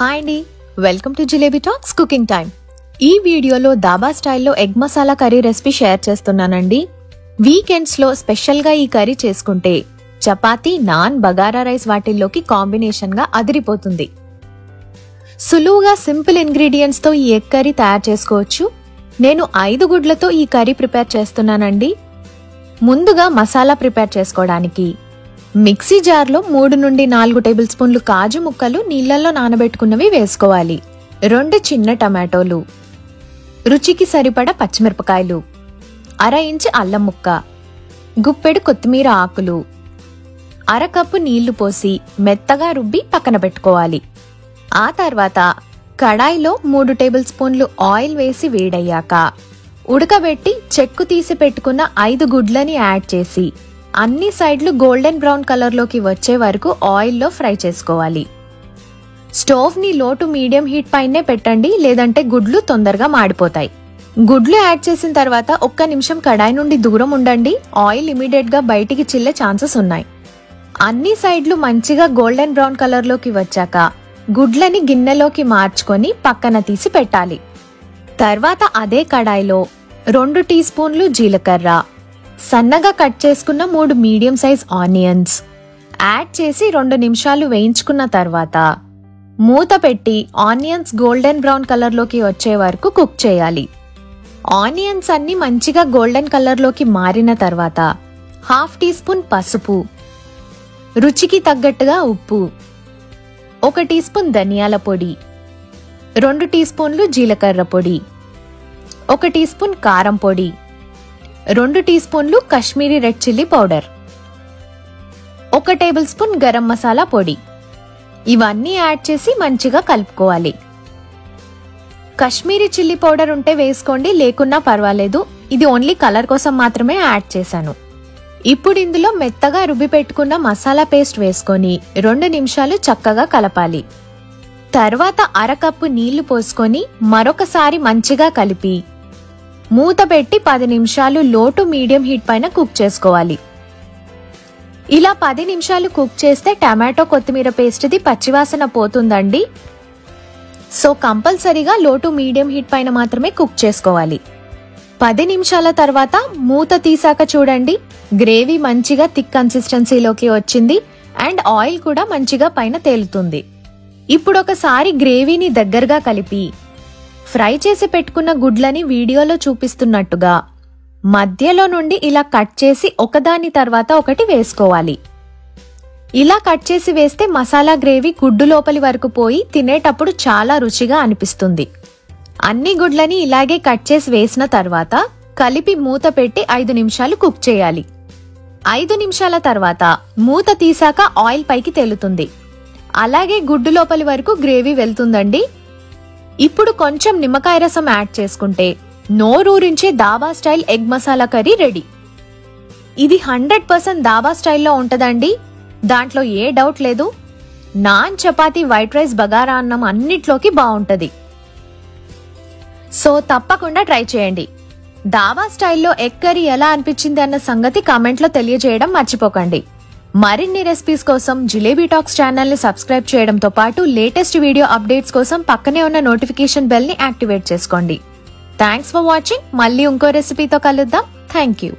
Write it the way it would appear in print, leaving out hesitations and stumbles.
Hi అండి, welcome to Jilebi talks cooking time. ఈ వీడియోలో దాబా స్టైల్లో egg masala curry recipe share చేస్తున్నానండి. వీకెండ్స్ లో స్పెషల్ గా ఈ కర్రీ చేసుకుంటే చపాతీ, నాన్, బగారా రైస్ వాటిల్లోకి కాంబినేషన్ గా అదిరిపోతుంది. సులువుగా సింపుల్ ఇంగ్రీడియంట్స్ తో ఈ ఎగ్ కర్రీ తయారు చేసుకోవచ్చు. నేను 5 గుడ్లతో ఈ కర్రీ ప్రిపేర్ చేస్తున్నానండి. ముందుగా మసాలా ప్రిపేర్ చేసుకోవడానికి మిక్సీ జార్లో 3 నుండి 4 టేబుల్ స్పూన్లు కాజు ముక్కలు నీళ్లలో నానబెట్టుకున్నవి వేసుకోవాలి. 2 చిన్న టమాటోలు, రుచికి సరిపడా పచ్చిమిరపకాయలు, 1/2 ఇంచు అల్లం ముక్క, గుప్పెడు కొత్తిమీర ఆకులు, 1/2 కప్పు నీళ్లు పోసి మెత్తగా రుబ్బి పక్కన పెట్టుకోవాలి. ఆ తర్వాత కడాయిలో 3 టేబుల్ స్పూన్లు ఆయిల్ వేసి వేడయ్యాక ఉడకబెట్టి చెక్కు తీసి పెట్టుకున్న 5 గుడ్లని యాడ్ చేసి అన్ని సైడ్లు గోల్డెన్ బ్రౌన్ కలర్ లోకి వచ్చే వరకు ఆయిల్లో ఫ్రై చేసుకోవాలి. స్టవ్ ని లో టు మీడియం హీట్ పైనే పెట్టండి, లేదంటే గుడ్లు తొందరగా మాడిపోతాయి. గుడ్లు యాడ్ చేసిన తర్వాత 1 నిమిషం కడాయి నుండి దూరం ఉండండి. ఆయిల్ ఇమీడియట్ గా బయటికి చిల్లే ఛాన్సెస్ ఉన్నాయి. అన్ని సైడ్లు మంచిగా గోల్డెన్ బ్రౌన్ కలర్ లోకి వచ్చాక గుడ్లని గిన్నెలోకి మార్చుకొని పక్కన తీసి పెట్టాలి. తర్వాత అదే కడాయిలో 2 టీ స్పూన్లు జీలకర్ర, సన్నగా కట్ చేసుకున్న 3 మీడియం సైజ్ ఆనియన్స్ యాడ్ చేసి 2 నిమిషాలు వేయించుకున్న తర్వాత మూత పెట్టి ఆనియన్స్ గోల్డెన్ బ్రౌన్ కలర్ లోకి వచ్చే వరకు కుక్ చేయాలి. ఆనియన్స్ అన్ని మంచిగా గోల్డెన్ కలర్ లోకి మారిన తర్వాత 1/2 టీ స్పూన్ పసుపు, రుచికి తగ్గట్టుగా ఉప్పు, 1 టీ స్పూన్ ధనియాల పొడి, 2 టీ స్పూన్లు జీలకర్ర పొడి, 1 టీ స్పూన్ కారం పొడి, 2 టీ స్పూన్లు Kashmiri red chilli powder, 1 table spoon garam masala పొడి ఇవన్నీ యాడ్ చేసి మంచిగా కలుపుకోవాలి. కాశ్మీరీ చిల్లీ పౌడర్ ఉంటే వేసుకోండి, లేకున్నా పర్వాలేదు. ఇది ఓన్లీ కలర్ కోసం మాత్రమే యాడ్ చేశాను. ఇప్పుడు ఇందులో మెత్తగా రుబ్బి పెట్టుకున్న మసాలా పేస్ట్ వేసుకొని 2 నిమిషాలు చక్కగా కలపాలి. తర్వాత 1/2 కప్పు నీళ్లు పోసుకొని మరొకసారి మంచిగా కలిపి మూత పెట్టి 10 నిమిషాలు లో టు మీడియం హీట్ పైన కుక్ చేసుకోవాలి. ఇలా 10 నిమిషాలు కుక్ చేస్తే టమాటో కొత్తిమీర పేస్ట్ది పచ్చివాసన పోతుందండి. సో కంపల్సరీగా లో టు మీడియం హీట్ పైన మాత్రమే కుక్ చేసుకోవాలి. 10 నిమిషాల తర్వాత మూత తీసాక చూడండి, గ్రేవీ మంచిగా థిక్ కన్సిస్టెన్సీలోకి వచ్చింది అండ్ ఆయిల్ కూడా మంచిగా పైన తేలుతుంది. ఇప్పుడు ఒకసారి గ్రేవీని దగ్గరగా కలిపి ఫ్రై చేసి పెట్టుకున్న గుడ్లని వీడియోలో చూపిస్తున్నట్టుగా మధ్యలో నుండి ఇలా కట్ చేసి ఒకదాని తర్వాత ఒకటి వేసుకోవాలి. ఇలా కట్ చేసి వేస్తే మసాలా గ్రేవీ గుడ్డు లోపలి వరకు పోయి తినేటప్పుడు చాలా రుచిగా అనిపిస్తుంది. అన్ని గుడ్లని ఇలాగే కట్ చేసి వేసిన తర్వాత కలిపి మూత పెట్టి 5 నిమిషాలు కుక్ చేయాలి. 5 నిమిషాల తర్వాత మూత తీసాక ఆయిల్ పైకి తేలుతుంది. అలాగే గుడ్డు లోపలి వరకు గ్రేవీ వెళ్తుందండి. ఇప్పుడు కొంచెం నిమ్మకాయ రసం యాడ్ చేసుకుంటే నోరూరించే dhaba style egg masala curry ready. ఇది 100% దాబా స్టైల్లో ఉంటదండి, దాంట్లో ఏ డౌట్ లేదు. నాన్, చపాతీ, వైట్ రైస్, బగారా అన్నం అన్నిట్లోకి బాగుంటది. సో తప్పకుండా ట్రై చేయండి. దాబా స్టైల్లో ఎగ్ కర్రీ ఎలా అనిపించింది అన్న సంగతి కామెంట్లో తెలియజేయడం మర్చిపోకండి. మరిన్ని రెసిపీస్ కోసం జిలేబీ టాక్స్ ఛానల్ ని సబ్స్క్రైబ్ చేయడంతో పాటు లేటెస్ట్ వీడియో అప్డేట్స్ కోసం పక్కనే ఉన్న నోటిఫికేషన్ బెల్ ని యాక్టివేట్ చేసుకోండి. Thanks for watching. మళ్ళీ ఇంకో రెసిపీతో కలుద్దాం. Thank you.